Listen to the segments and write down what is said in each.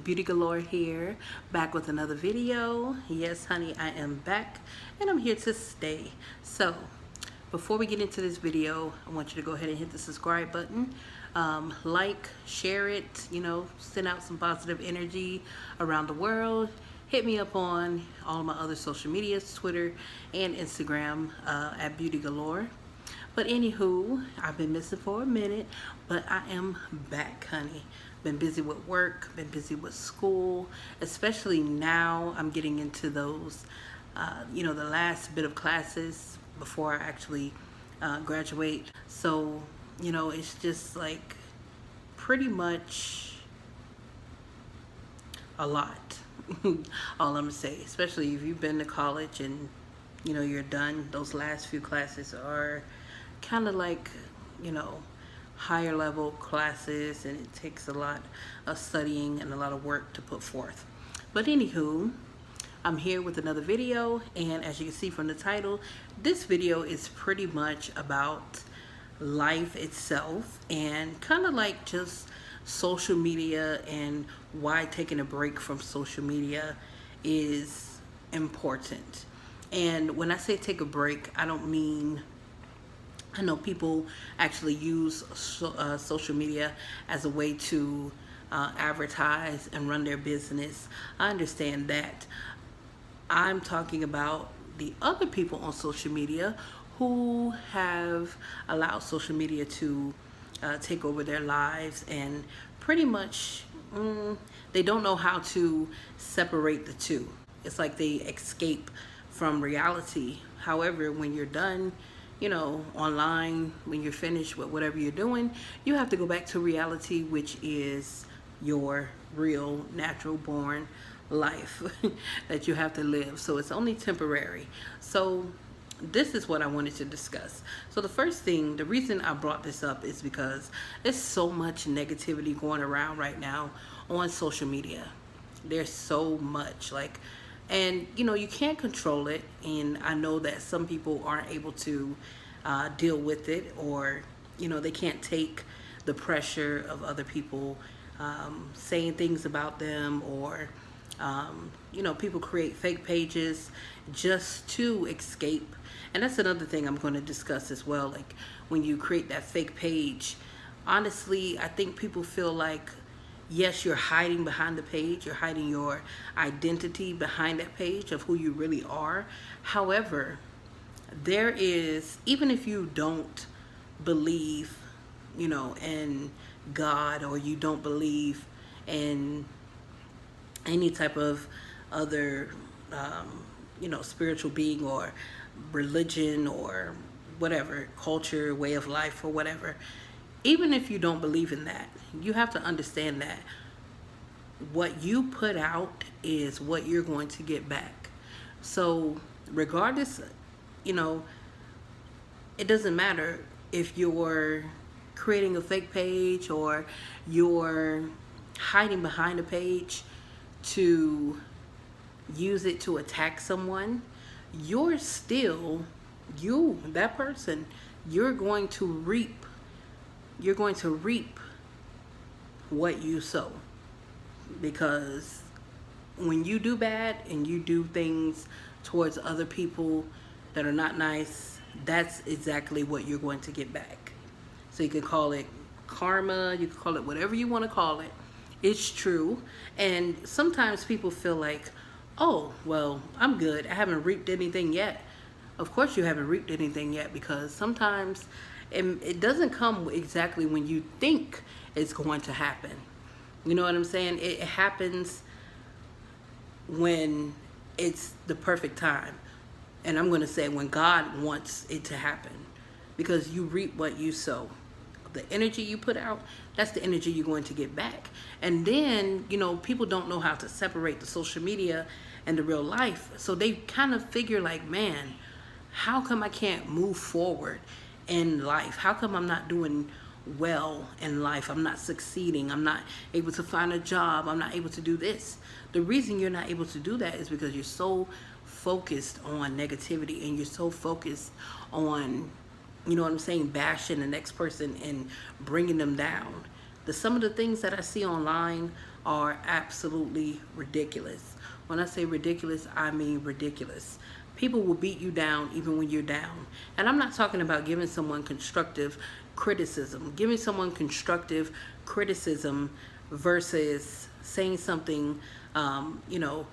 Beauty Galore here, back with another video. Yes, honey, I am back and I'm here to stay. So, before we get into this video, I want you to go ahead and hit the subscribe button. Like, share it, send out some positive energy around the world. Hit me up on all my other social medias, Twitter and Instagram at Beauty Galore. But anywho, I've been missing for a minute, but I am back, honey. Been busy with work, been busy with school, especially now I'm getting into those, the last bit of classes before I actually graduate. So, it's just like pretty much a lot. All I'm gonna say, especially if you've been to college and you're done, those last few classes are kind of like higher level classes, and it takes a lot of studying and a lot of work to put forth. But anywho, I'm here with another video, and as you can see from the title, this video is pretty much about life itself and kind of like just social media and why taking a break from social media is important. And when I say take a break, I don't mean, I know people actually use social media as a way to advertise and run their business. I understand that. I'm talking about the other people on social media who have allowed social media to take over their lives, and pretty much they don't know how to separate the two. It's like they escape from reality. However, when you're done, online, when you're finished with whatever you're doing, you have to go back to reality, which is your real, natural born life that you have to live. So it's only temporary. So this is what I wanted to discuss. So the first thing, the reason I brought this up is because there's so much negativity going around right now on social media. There's so much, and you can't control it, and I know that some people aren't able to deal with it, or they can't take the pressure of other people saying things about them, or people create fake pages just to escape. And that's another thing I'm going to discuss as well. Like, when you create that fake page, honestly, I think people feel like, yes, you're hiding behind the page, you're hiding your identity behind that page of who you really are. However, there is, even if you don't believe, in God, or you don't believe in any type of other, spiritual being or religion or whatever, culture, way of life, or whatever, even if you don't believe in that, you have to understand that what you put out is what you're going to get back. So regardless, it doesn't matter if you're creating a fake page or you're hiding behind a page to use it to attack someone. You're still that person. You're going to reap what you sow, because when you do bad and you do things towards other people that are not nice, that's exactly what you're going to get back. So you can call it karma, you can call it whatever you want to call it. It's true. And sometimes people feel like, oh, well, I'm good, I haven't reaped anything yet. Of course you haven't reaped anything yet, because sometimes it doesn't come exactly when you think it's going to happen. You know what I'm saying? It happens when it's the perfect time. And I'm going to say when God wants it to happen, because you reap what you sow. The energy you put out, that's the energy you're going to get back. And then, people don't know how to separate the social media and the real life. So they kind of figure like, man, how come I can't move forward in life? How come I'm not doing well in life? I'm not succeeding. I'm not able to find a job. I'm not able to do this. The reason you're not able to do that is because you're so focused on negativity, and you're so focused on, bashing the next person and bringing them down. Some of the things that I see online are absolutely ridiculous. When I say ridiculous, I mean ridiculous. People will beat you down even when you're down. And I'm not talking about giving someone constructive criticism. Giving someone constructive criticism versus saying something, you know,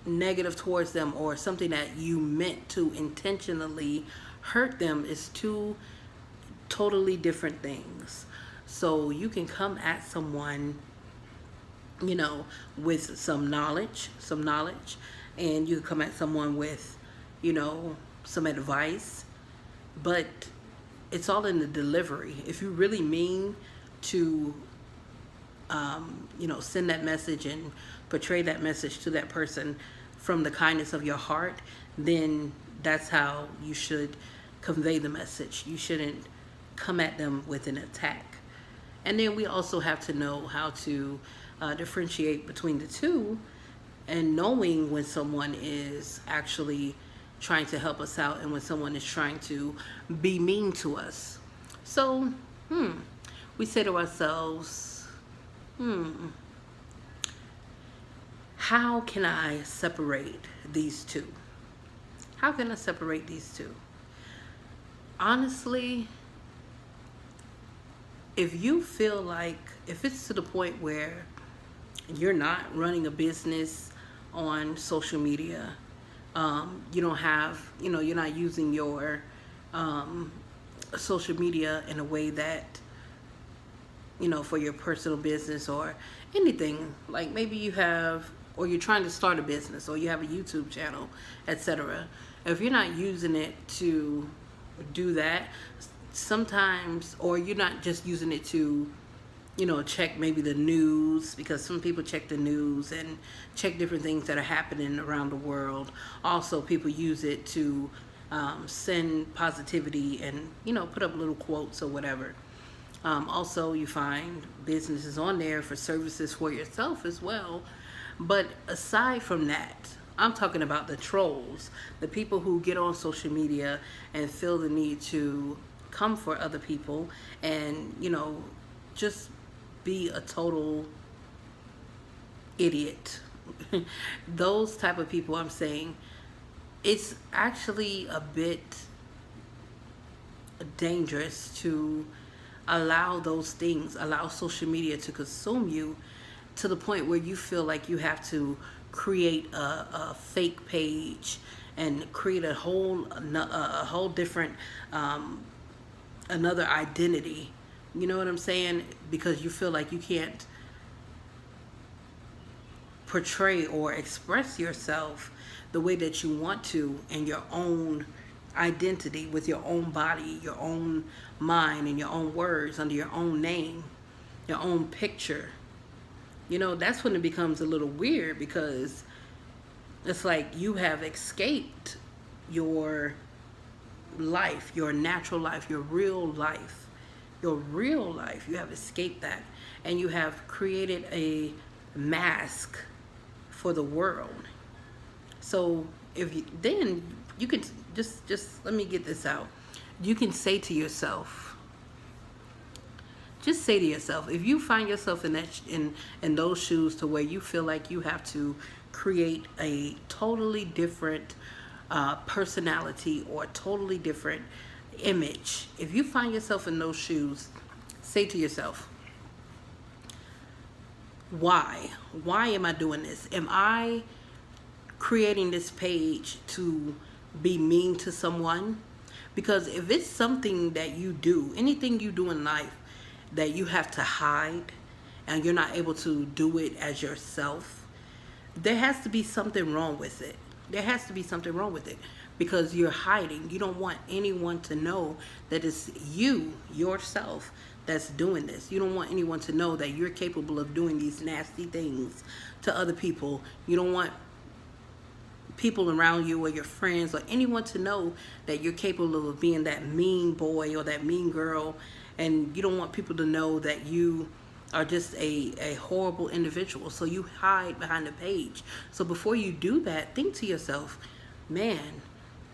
negative towards them, or something that you meant to intentionally hurt them, is two totally different things. So you can come at someone, you know, with some knowledge, and you can come at someone with, you know, some advice, but it's all in the delivery. If you really mean to, you know, send that message and portray that message to that person from the kindness of your heart, then that's how you should convey the message. You shouldn't come at them with an attack. And then we also have to know how to differentiate between the two, and knowing when someone is actually trying to help us out and when someone is trying to be mean to us. So, we say to ourselves, how can I separate these two? How can I separate these two? Honestly, if you feel like, if it's to the point where you're not running a business on social media, you don't have, you know, you're not using your social media in a way that, you know, for your personal business or anything, like maybe you have, or you're trying to start a business, or you have a YouTube channel, etc. If you're not using it to do that, sometimes, or you're not just using it to, you know, check maybe the news, because some people check the news and check different things that are happening around the world. Also, people use it to send positivity and, you know, put up little quotes or whatever. Also, you find businesses on there for services for yourself as well. But aside from that, I'm talking about the trolls, the people who get on social media and feel the need to come for other people and, you know, just be a total idiot. Those type of people, I'm saying, it's actually a bit dangerous to allow those things, allow social media to consume you to the point where you feel like you have to create a fake page and create a whole different another identity. You know what I'm saying? Because you feel like you can't portray or express yourself the way that you want to in your own identity, with your own body, your own mind, and your own words, under your own name, your own picture. You know, that's when it becomes a little weird, because it's like you have escaped your life, your natural life, your real life. Your real life, you have escaped that, and you have created a mask for the world. So if you, then you can just let me get this out. You can say to yourself, just say to yourself, if you find yourself in that in those shoes, to where you feel like you have to create a totally different personality or a totally different image, if you find yourself in those shoes, say to yourself, why am I doing this? Am I creating this page to be mean to someone? Because if it's something that you do, anything you do in life that you have to hide and you're not able to do it as yourself, there has to be something wrong with it. There has to be something wrong with it, because you're hiding. You don't want anyone to know that it's you, yourself, that's doing this. You don't want anyone to know that you're capable of doing these nasty things to other people. You don't want people around you or your friends or anyone to know that you're capable of being that mean boy or that mean girl. And you don't want people to know that you are just a horrible individual. So you hide behind the page. So before you do that, think to yourself, man,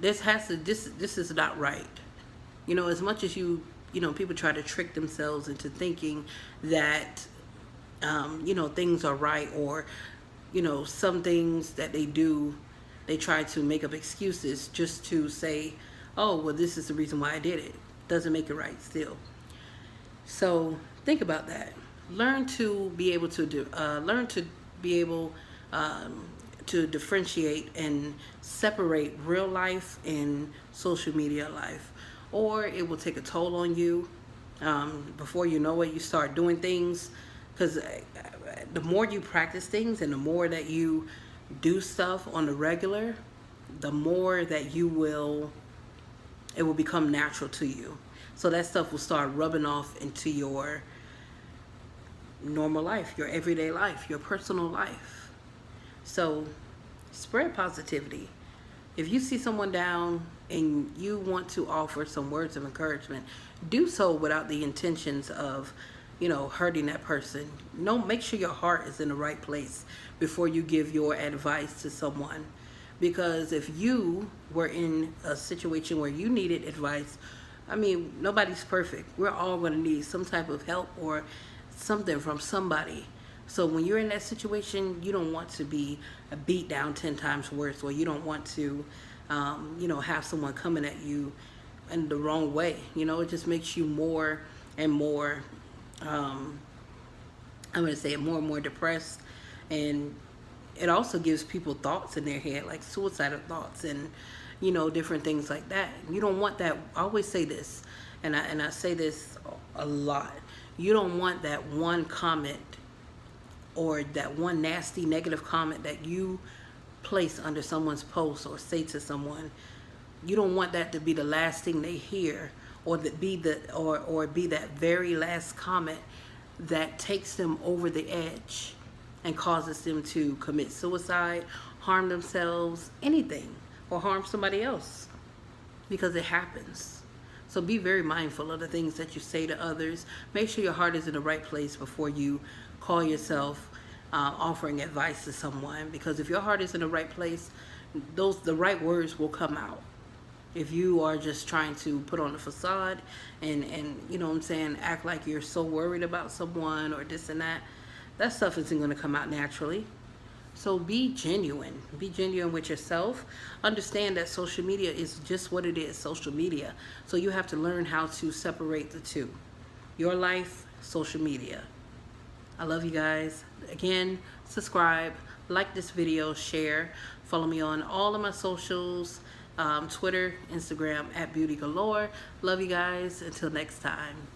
this is not right. You know, as much as you know, people try to trick themselves into thinking that things are right, or some things that they do, they try to make up excuses just to say, oh, well, this is the reason why I did it. Doesn't make it right still. So think about that. Learn to be able to to differentiate and separate real life and social media life, or it will take a toll on you. Before you know it, you start doing things, because the more you practice things and the more that you do stuff on the regular, the more that it will become natural to you. So that stuff will start rubbing off into your normal life, your everyday life, your personal life. So spread positivity. If you see someone down and you want to offer some words of encouragement, do so without the intentions of, hurting that person. No, make sure your heart is in the right place before you give your advice to someone. Because if you were in a situation where you needed advice, nobody's perfect. We're all going to need some type of help or something from somebody. So when you're in that situation, you don't want to be beat down 10 times worse, or you don't want to, have someone coming at you in the wrong way. It just makes you more and more, I'm going to say it, more and more depressed. And it also gives people thoughts in their head, like suicidal thoughts and, different things like that. You don't want that. I always say this, and I say this a lot. You don't want that one comment or that one nasty negative comment that you place under someone's post or say to someone. You don't want that to be the last thing they hear, or be that very last comment that takes them over the edge and causes them to commit suicide, harm themselves, anything, or harm somebody else, because it happens. So be very mindful of the things that you say to others. Make sure your heart is in the right place before you call yourself offering advice to someone, because if your heart is in the right place, the right words will come out. If you are just trying to put on a facade and act like you're so worried about someone or this and that stuff isn't going to come out naturally. So be genuine. Be genuine with yourself. Understand that social media is just what it is, social media. So you have to learn how to separate the two. Your life, social media. I love you guys. Again, subscribe, like this video, share. Follow me on all of my socials, Twitter, Instagram, @Beaudee Galore. Love you guys. Until next time.